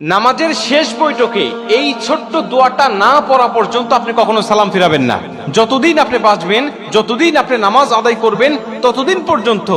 নামাজের শেষ বৈঠকে এই ছোট্ট দোয়াটা না পড়া পর্যন্ত আপনি কখনো সালাম ফিরাবেন না। যতদিন আপনি বাঁচবেন, যতদিন আপনি নামাজ আদায় করবেন, ততদিন পর্যন্ত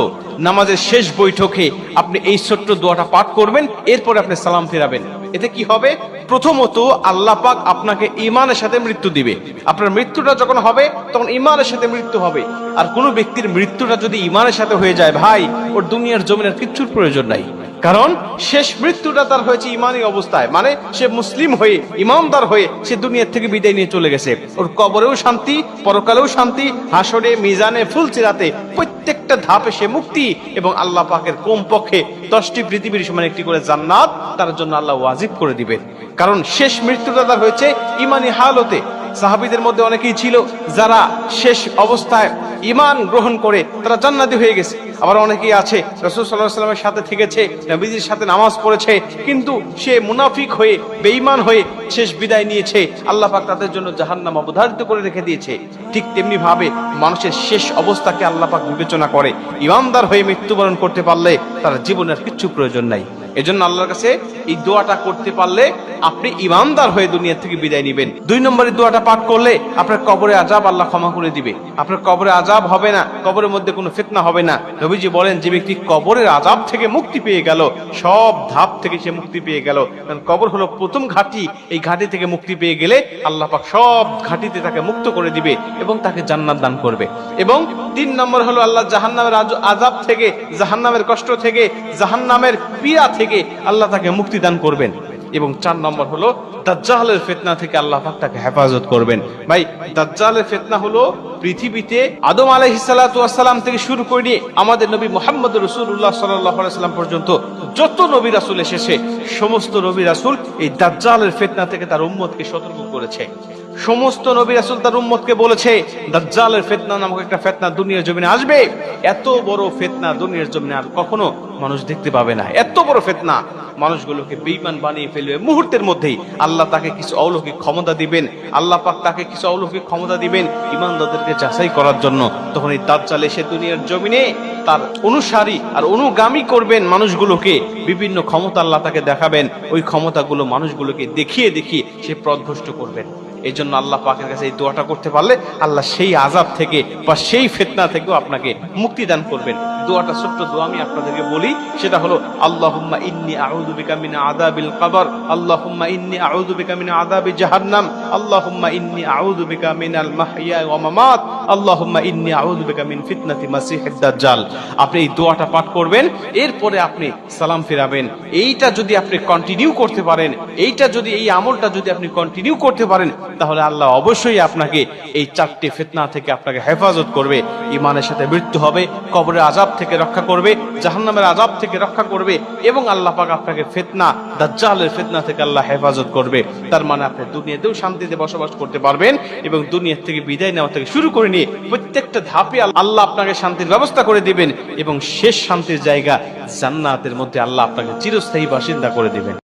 নামাজের শেষ বৈঠকে আপনি এই ছোট্ট দোয়াটা পাঠ করবেন, এরপরে আপনি সালাম ফিরাবেন। এতে কি হবে? প্রথমত আল্লাহ পাক আপনাকে ঈমানের সাথে মৃত্যু দিবে। আপনার মৃত্যুটা যখন হবে তখন ঈমানের সাথে মৃত্যু হবে। আর কোনো ব্যক্তির মৃত্যুটা যদি ঈমানের সাথে হয়ে যায়, ভাই, ওর দুনিয়ার জমিনের কিচ্ছুর প্রয়োজন নাই। কারণ শেষ মৃত্যুটা তার হয়েছে ইমানি অবস্থায়, মানে সে মুসলিম হয়ে, ইমানদার হয়ে সে দুনিয়া থেকে বিদায় নিয়ে চলে গেছে। ওর কবরেও শান্তি, পরকালেও শান্তি, হাসরে, মিজানে, ফুলসিরাতে প্রত্যেকটা ধাপে সে মুক্তি, এবং আল্লাহ পাকের কমপক্ষে 10টি পৃথিবীর সমান একটি করে জান্নাত তার জন্য আল্লাহ ওয়াজিব করে দিবেন। কারণ শেষ মৃত্যুটা তার হয়েছে ইমানি হালতে। সাহাবীদের মধ্যে অনেকেই ছিল যারা শেষ অবস্থায় ঈমান গ্রহণ করে তারা জান্নাতি হয়ে গেছে। আবার অনেকেই আছে রাসূল সাল্লাল্লাহু আলাইহি ওয়াসাল্লামের সাথে থেকেছে, নবীজির সাথে নামাজ পড়েছে, কিন্তু সে মুনাফিক হয়ে, বেঈমান হয়ে শেষ বিদায় নিয়েছে। আল্লাহ পাক তাদের জন্য জাহান্নাম অবধারিত করে রেখে দিয়েছে। ঠিক তেমনি ভাবে মানুষের শেষ অবস্থাকে আল্লাহ পাক বিবেচনা করে। ঈমানদার হয়ে মৃত্যুবরণ করতে পারলে তার জীবনের কিচ্ছু প্রয়োজন নাই। এজন্য আল্লাহর কাছে এই দোয়াটা করতে পারলে আপনি ঈমানদার হয়ে দুনিয়া থেকে বিদায় নেবেন। 2 নম্বরের দোয়াটা পাঠ করলে আপনার কবরে আযাব আল্লাহ ক্ষমা করে দিবে। আপনার কবরে আযাব হবে না, কবরের মধ্যে কোনো ফিতনা হবে না। নবীজি বলেন, যে ব্যক্তি কবরের আযাব থেকে মুক্তি পেয়ে গেল, সব ধাপ থেকে সে মুক্তি পেয়ে গেল। কারণ কবর হলো প্রথম ঘাঁটি। এই ঘাঁটি থেকে মুক্তি পেয়ে গেলে আল্লাহ পাক সব ঘাঁটিতে তাকে মুক্ত করে দিবে এবং তাকে জান্নাত দান করবে। এবং 3 নম্বর হলো আল্লাহ জাহান্নামের আযাব থেকে, জাহান্নামের কষ্ট থেকে, জাহান্নামের পীড়া থেকে আল্লাহ তাকে মুক্তি দান করবেন। এবং 4 নম্বর হলো দাজ্জালের ফিতনা থেকে আল্লাহ পাক তাকে হেফাজত করবেন। ভাই, দাজ্জালের ফিতনা হলো পৃথিবীতে আদম আলাইহিস সালাতু ওয়াস সালাম থেকে শুরু করে নিয়ে আমাদের নবী মুহাম্মদ রাসূলুল্লাহ সাল্লাল্লাহু আলাইহি সাল্লাম পর্যন্ত যত নবী রাসূল এসেছে, সমস্ত নবী রাসূল এই দাজ্জালের ফিতনা থেকে তার উম্মতকে সতর্ক করেছে। সমস্ত নবী রাসূল তার উম্মতকে বলেছে, দাজ্জালের ফিতনা নামক একটা ফিতনা দুনিয়ার জমিনে আসবে। এত বড় ফিতনা দুনিয়ার জমিনে আর কখনো মানুষ দেখতে পাবে না। এত বড় ফিতনা মানুষগুলোকে বেঈমান বানিয়ে ফেলবে মুহূর্তের মধ্যেই। আল্লাহ তাকে কিছু অলৌকিক ক্ষমতা দিবেন, আল্লাহ পাক তাকে কিছু অলৌকিক ক্ষমতা দিবেন ঈমানদারদেরকে যাচাই করার জন্য। তখন এই দাজ্জাল এসে দুনিয়ার জমিনে তার অনুসারী আর অনুগামী করবেন মানুষগুলোকে, বিভিন্ন ক্ষমতা আল্লাহ তাকে দেখাবেন। ওই ক্ষমতাগুলো মানুষগুলোকে দেখিয়ে দেখিয়ে সে পথভ্রষ্ট করবেন। এই জন্য আল্লাহ পাকের কাছে এই দোয়াটা করতে পারলে আল্লাহ সেই আযাব থেকে বা সেই ফিতনা থেকেও আপনাকে মুক্তি দান করবেন। দোয়াটা ছোট্ট দোয়া আমি আপনাদেরকে বলি, সেটা হলো আল্লাহুম্মা ইন্নী আউযু বিকা মিন আযাবিল কবর, আল্লাহুম্মা ইন্নী আউযু বিকা মিন আযাবি জাহান্নাম, আল্লাহুম্মা ইন্নী আউযু বিকা মিনাল মাহইয়া ওয়া মামাত, আল্লাহুম্মা ইন্নী আউযু বিকা মিন ফিতনাতি মাসিহিদ দাজ্জাল। আপনি এই দোয়াটা পাঠ করবেন, এরপরে আপনি সালাম ফিরাবেন। এইটা যদি আপনি কন্টিনিউ করতে পারেন, এই আমলটা যদি আপনি কন্টিনিউ করতে পারেন, তাহলে আল্লাহ অবশ্যই আপনাকে এই 4টি ফিতনা থেকে আপনাকে হেফাজত করবে। ঈমানের সাথে মৃত্যু হবে, কবরের আযাব থেকে রক্ষা করবে, জাহান্নামের আযাব থেকে রক্ষা করবে, এবং আল্লাহ পাক আপনাকে ফিতনা, দাজ্জালের ফিতনা থেকে আল্লাহ হেফাজত করবে। তার মানে আপনি দুনিয়াতেও শান্তিতে বসবাস করতে পারবেন, এবং দুনিয়া থেকে বিদায় নেওয়া থেকে শুরু করে নিয়ে প্রত্যেকটা ধাপে আল্লাহ আপনাকে শান্তির ব্যবস্থা করে দিবেন, এবং শেষ শান্তির জায়গা জান্নাতের মধ্যে আল্লাহ আপনাকে চিরস্থায়ী বাসিন্দা করে দিবেন।